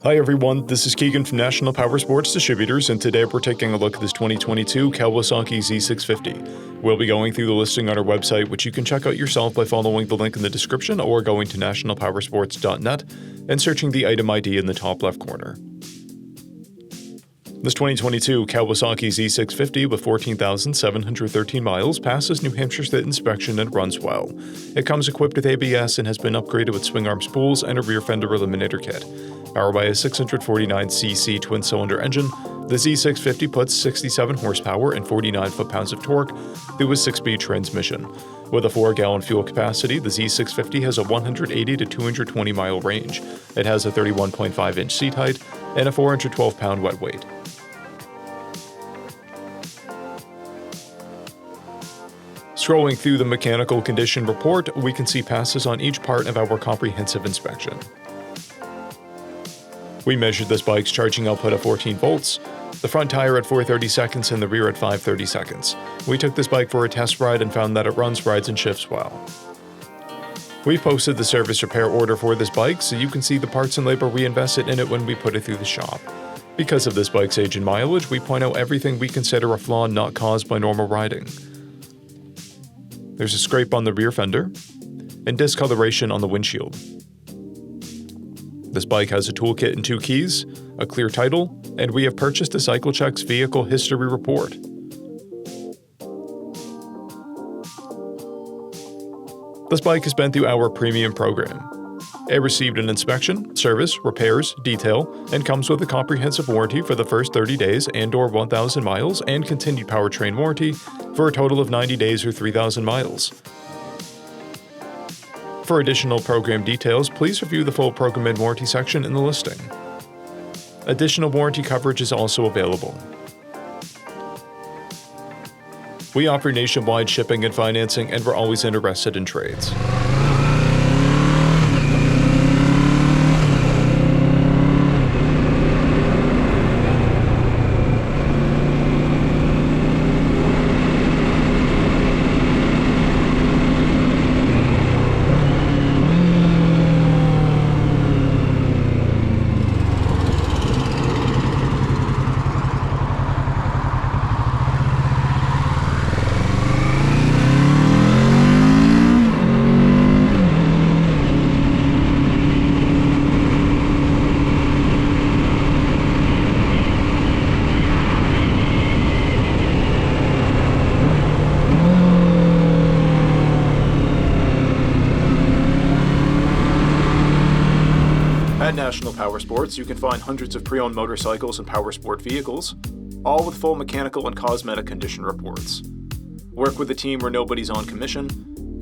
Hi everyone, this is Keegan from National Powersports Distributors, and today we're taking a look at this 2022 Kawasaki Z650. We'll be going through the listing on our website, which you can check out yourself by following the link in the description or going to nationalpowersports.net and searching the item ID in the top left corner. This 2022 Kawasaki Z650 with 14,713 miles passes New Hampshire State inspection and runs well. It comes equipped with ABS and has been upgraded with swing arm spools and a rear fender eliminator kit. Powered by a 649cc twin-cylinder engine, the Z650 puts 67 horsepower and 49 foot-pounds of torque through a 6-speed transmission. With a 4-gallon fuel capacity, the Z650 has a 180 to 220 mile range. It has a 31.5-inch seat height and a 412-pound wet weight. Scrolling through the mechanical condition report, we can see passes on each part of our comprehensive inspection. We measured this bike's charging output at 14 volts, the front tire at 430 seconds and the rear at 530 seconds. We took this bike for a test ride and found that it runs, rides, and shifts well. We've posted the service repair order for this bike so you can see the parts and labor we invested in it when we put it through the shop. Because of this bike's age and mileage, we point out everything we consider a flaw not caused by normal riding. There's a scrape on the rear fender and discoloration on the windshield. This bike has a toolkit and 2 keys, a clear title, and we have purchased a CycleCheck's vehicle history report. This bike has been through our premium program. It received an inspection, service, repairs, detail, and comes with a comprehensive warranty for the first 30 days and/or 1,000 miles and continued powertrain warranty for a total of 90 days or 3,000 miles. For additional program details, please review the full program and warranty section in the listing. Additional warranty coverage is also available. We offer nationwide shipping and financing, and we're always interested in trades. At National Powersports, you can find hundreds of pre-owned motorcycles and powersport vehicles, all with full mechanical and cosmetic condition reports. Work with a team where nobody's on commission,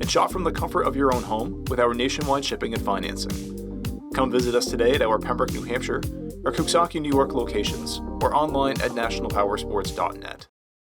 and shop from the comfort of your own home with our nationwide shipping and financing. Come visit us today at our Pembroke, New Hampshire, or KAWASAKI, New York locations, or online at nationalpowersports.net.